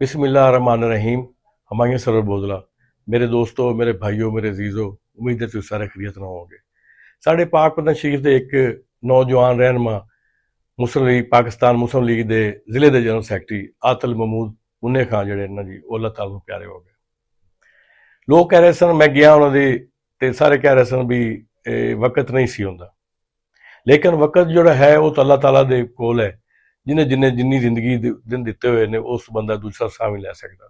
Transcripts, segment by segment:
बिस्मिल्लाहिर्रहमानिर्रहीम। हमायूं सरवर बोदला। मेरे दोस्तों, मेरे भाइयों, मेरे अजीज़ों, उम्मीद है तुसीं सारे खैरियत नाल होवोगे। साडे पाक वतन शरीफ दे एक नौजवान रहनुमा मुस्लिम लीग पाकिस्तान मुस्लिम लीग दे जिले दे जनरल सैकटरी आतल महमूद मुन्ने खां जिहड़े ना जी ओह अल्लाह ताला नूं प्यारे हो गए। लोग कह रहे सन, मैं गया उन्हां दे ते सारे कह रहे सन भी वक्त नहीं सी हुंदा, लेकिन वक्त जिहड़ा है वो तो अल्लाह ताला दे कोल है। जिन्हें जिन्हें जिन्नी जिंदगी दिन दिते हुए ने उस बंदा दूसरा साह नहीं लै सकता।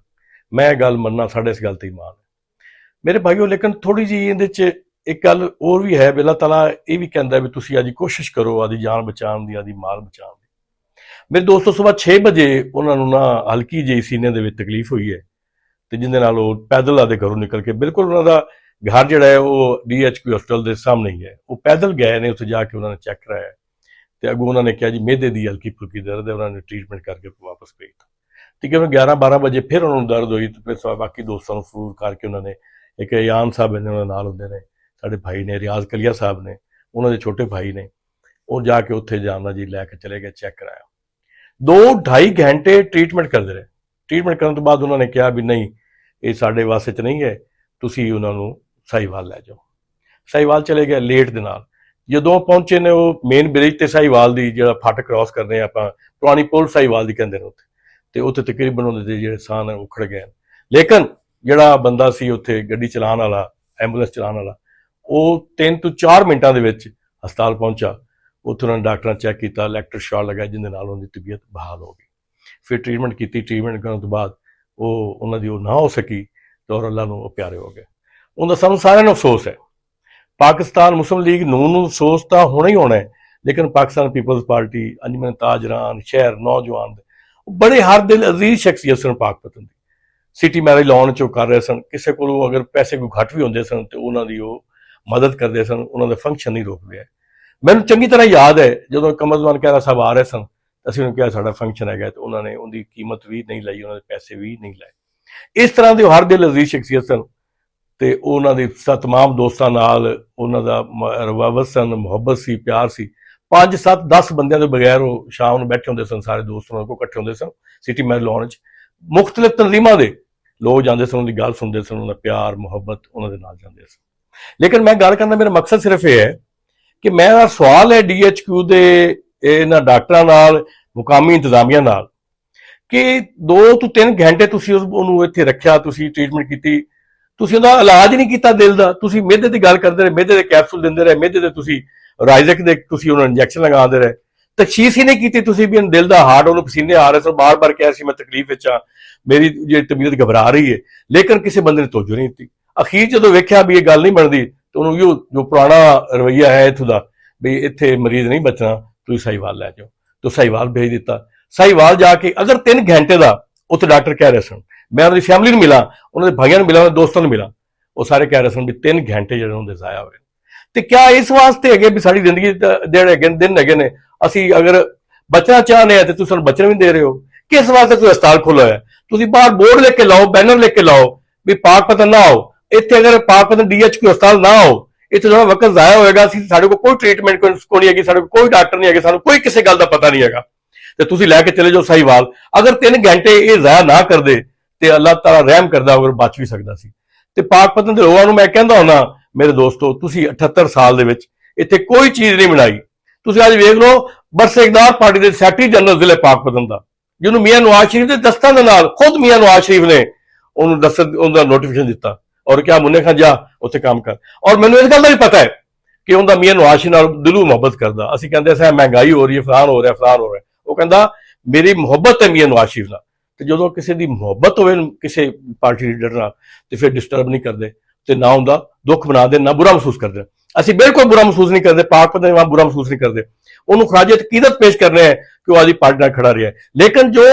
मैं गल मन्ना, साढ़े इस गल ते ईमान है मेरे भाइयों। लेकिन थोड़ी जी इहदे च एक गल होर भी है, अल्लाह ताला ये भी कहता भी तुसीं आदि कोशिश करो आदि जान बचाने की, आदि माल बचाने की। मेरे दोस्तों, सुबह 6 बजे उन्होंने ना हल्की जी सीने दे विच तकलीफ हुई है, तो जिंदे नाल वो पैदल आदे घरों निकल के बिल्कुल उन्होंने घर जिहड़ा है वो DHQ हॉस्पिटल के सामने ही है, वो पैदल गए ने, उत्थे जाके उन्होंने चैक कराया तो अगों उन्होंने कहा जी मेदे की हल्की फुल्की दर्द है, उन्होंने ट्रीटमेंट करके वापस भेजता। तकरीबन 11-12 बजे फिर उन्होंने दर्द हुई तो फिर बाकी दोस्तों को फोन करके उन्होंने एक यान साहब ने उन्होंने नाल होंदे ने, साढ़े भाई ने रियाज कलिया साहब ने, उन्होंने छोटे भाई ने, वो जाके उत्थे जाना जी लैके चले गए, चैक कराया। 2-2.5 घंटे ट्रीटमेंट करते रहे। ट्रीटमेंट करने तो बाद उन्होंने कहा भी नहीं ये साढ़े वास्ते च नहीं है, तुसीं उन्होंने साहिवाल लै जाओ। साहिवाल चले गए लेट दे नाल। जदों पहुंचे ने वो मेन ब्रिज ते साहिवाल दी जिहड़ा फट क्रॉस करने आपां पुरानी पुल साहिवाल दी कहंदे ने उत्थे, ते उत्थे तकरीबन उहदे जिहड़े साह ने उखड़ गए। लेकिन जिहड़ा बंदा सी उत्थे गड्डी चलाने वाला, एंबूलेंस चलाने वाला, वो 3 ਤੋਂ 4 मिनटां दे विच हस्पताल पहुंचा। उत्थे उन्होंने डॉक्टर ने चैक किया, इलैक्ट्रिक शॉक लगाया, जिंदे नाल उहदी तबीयत बहाल हो गई। फिर ट्रीटमेंट की, ट्रीटमेंट करने तो बाद वो उन्हां दी ना हो सकी तो अल्लाह नूं प्यारे हो गए। उनका सानूं सारिआं नूं अफसोस है। पाकिस्तान मुस्लिम लीग नूं अफसोस तो होना ही होना है, लेकिन पाकिस्तान पीपल्स पार्टी, अंजमन ताजरान, शहर नौजवान बड़े हर दिल अजीज शख्सियत सन। पाकपतन की सिटी मैरिज लॉन चो कर रहे सन, किसी को अगर पैसे कोई घट भी होंदे सन तो उन्होंने मदद करते सन, उन्होंने फंक्शन नहीं रोकते। मैनूं चंगी तरह याद है जो कमरजमान कहरा साहब आ रहे सन, असीं उन्होंने कहा साडा फंक्शन है, तो उन्होंने उनकी कीमत भी नहीं लाई, उन्होंने पैसे भी नहीं लाए। इस तरह के हर दिल अजीज शख्सियत सन ते उन्हां दे तमाम दोस्तां नाल उन्हां दा रवावत सन, मुहब्बत सी, प्यार सी। 5, 7, 10 बंदियां दे बगैर वो शाम नूं बैठे होंदे सन, सारे दोस्त उन्हां कोल इकट्ठे होंदे सन सिटी मैरिज लॉन च। मुख्तलिफ तंजीमां दे लोग जांदे सन, उनकी गल सुनते सन, उन्हां प्यार मुहब्बत उन्हां दे नाल जांदे सन। लेकिन मैं गल करना, मेरा मकसद सिर्फ ये है कि मेरा सवाल है DHQ दे इन्हां डॉक्टरां नाल, मुकामी इंतजामिया नाल, कि 2 ਤੋਂ 3 घंटे तुसीं उहनूं इत्थे रखिया, तुसीं ट्रीटमेंट कीती, तुसीं उहदा इलाज नहीं किया दिल का। तुसीं मेदे की गल करते रहे, मेदे के कैप्सूल देंदे रहे, मेदे के तुसीं राइजक दे तुसीं उन्होंने इंजैक्शन लगाते रहे, तशखीस ही नहीं की तुसीं भी दिल का हार्ट, उन्होंने पसीने आ रहे सन, बार बार कह रही मैं तकलीफ विच हाँ, मेरी जी तबीयत घबरा रही है, लेकिन किसी बंदे ने तवज्जो नहीं दी। अखीर जो वेख्या भी ये गल नहीं बनती तो उन्होंने जो पुराना रवैया है इत्थों का भी इत्थे मरीज नहीं बचना, तुसीं साहिवाल लै जाओ, तो साहिवाल भेज दिता। साहिवाल जाके अगर 3 घंटे का उत्थे डॉक्टर कह रहे सन, मैं उन्होंने फैमिली में मिला, उन्होंने भाइयों मिला, उन्होंने दोस्तों ने मिला, वो सारे कह रहे सन भी 3 घंटे जो उन्होंने जाया हुए। तो क्या इस वास्ते है भी साड़ी जिंदगी दिन है ने असी अगर बचना चाहते हैं तो तुम सानू बचने भी दे रहे हो? किस वास्ते कोई अस्पताल खोला है? तुम बाहर बोर्ड लिख के लाओ, बैनर लिख के लाओ भी पाकपतन ना आओ इतने। अगर पाकपतन DHQ अस्पताल ना हो, इतने थोड़ा वक्त जाया होगा, साढ़े को कोई ट्रीटमेंट को नहीं है, साढ़े को कोई डॉक्टर नहीं है, सानू कोई किसी गल का पता नहीं है, तो तुम लैके चले जाओ साहिवाल। अगर 3 घंटे ये जाया ना करते तो अल्लाह ताला रहम करदा अगर बच भी सकता सी। ते पाकपतन दे लोगों मैं कहता होना, मेरे दोस्तों, तुसीं 78 साल दे विच इत्थे कोई चीज़ नहीं बनाई। तुसीं अज वेख लो बरसे इकदार पार्टी के सैकटरी जनरल जिले पाकपतन का, जिन्होंने मियाँ नवाज शरीफ के दस्तां दे नाल खुद मियाँ नवाज शरीफ ने उन्होंने उनका नोटिफिकेशन दिता और क्या मुन्ने खां जा उत्थे काम कर। और मैनूं इस गल का भी पता है कि उनका मियाँ नवाज शरीफ नाल दिलों मुहब्बत करदा। असीं कहंदे साहब महंगाई हो रही है, फलान हो रहा है, फलान हो रहा है, वो कहंदा मेरी मुहब्बत है मियाँ नवाज शरीफ नाल। तो जो किसी की मुहब्बत हो किसी पार्टी लीडर नाल तो फिर डिस्टर्ब नहीं करते, तो ना उनका दुख बनाते, ना बुरा महसूस करते। असं बिल्कुल बुरा महसूस नहीं करते, पाकपतन वहां बुरा महसूस नहीं करते, उन्होंने खराज अकीदत पेश करने हैं कि वह आदि पार्टी नाल खड़ा रहा है। लेकिन जो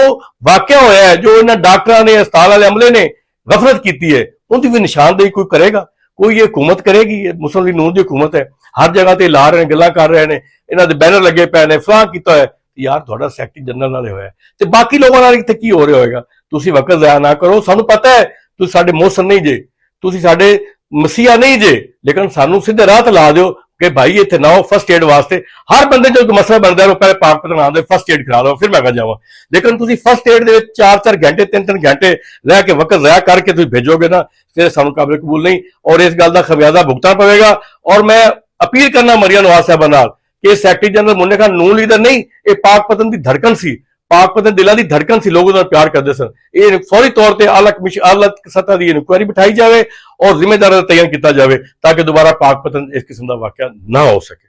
वाकया होया है, जो इन्होंने डॉक्टर ने, अस्पताल वाले अमले ने गफलत की है, उनकी भी निशानदेही कोई करेगा? कोई ये हुकूमत करेगी? मुस्लिम लीग नून की हुकूमत है, हर जगह से ला रहे हैं, गल्लां कर रहे हैं, इन्हों के बैनर लगे पे ने, फलां किया है। यार थोड़ा सैकटरी जनरल नाल होया ते बाकी लोगों नाल इत्थे की हो रहा होएगा? तुसीं वक्त ज़ाया ना करो। सानू पता है तुसीं साडे मोहसन नहीं जे, तुसीं साडे मसीहा नहीं जे, लेकिन सानू सीधे राह ते ला दिओ, ਕਿ ਭਾਈ ਇੱਥੇ ਨਾ ਫਸਟ ਏਡ ਵਾਸਤੇ ਹਰ ਬੰਦੇ ਜੋ ਕੋਈ ਮਸਲਾ ਬਣਦਾ ਉਹ ਪਹਿਲੇ ਪਾਕ ਪਤਨ ਆਉਂਦੇ ਫਸਟ ਏਡ ਕਰਾ ਲਓ ਫਿਰ ਮੈਂ ਕਹਾਂ ਜਾਵਾਂ। ਲੇਕਿਨ ਤੁਸੀਂ ਫਸਟ ਏਡ ਦੇ ਵਿੱਚ 4-4 ਘੰਟੇ 3-3 ਘੰਟੇ ਰਹਿ ਕੇ ਵਕਤ ਜ਼ਾਇਆ ਕਰਕੇ ਤੁਸੀਂ ਭੇਜੋਗੇ ਨਾ ਫਿਰ ਸਾਨੂੰ ਕਾਬਿਲ ਕਬੂਲ ਨਹੀਂ, ਔਰ ਇਸ ਗੱਲ ਦਾ ਖਮਿਆਜ਼ਾ ਭੁਗਤਣਾ ਪਵੇਗਾ। ਔਰ ਮੈਂ ਅਪੀਲ ਕਰਨਾ ਮਰੀਆ ਨਵਾਜ਼ ਸਾਹਿਬਾਂ ਨਾਲ ਕਿ ਸੈਕਟਰੀ ਜਨਰਲ ਮੁੰਨੇ ਖਾਨ ਨੂਨ ਲੀਡਰ ਨਹੀਂ, ਇਹ ਪਾਕ ਪਤਨ ਦੀ ਧੜਕਣ ਸੀ, ਪਾਕ ਪਤਨ ਦਿਲਾਂ ਦੀ ਧੜਕਣ ਸੀ, ਲੋਕ ਉਹਦਾ ਪਿਆਰ ਕਰਦੇ ਸਨ। ਇਹ ਫੌਰੀ ਤੌਰ ਤੇ ਆਲਾ ਸਤ੍ਹਾ ਦੀ ਇਨਕੁਆਇਰੀ ਬਿਠਾਈ ਜਾਵੇ ਔਰ ਜ਼ਿੰਮੇਦਾਰਾਂ ਦਾ ਤੈਯਨ ਕੀਤਾ ਜਾਵੇ ਤਾਂ ਕਿ ਦੁਬਾਰਾ ਪਾਕ ਪਤਨ ਇਸ ਕਿਸਮ ਦਾ ਵਾਕਿਆ ਨਾ ਹੋ ਸਕੇ।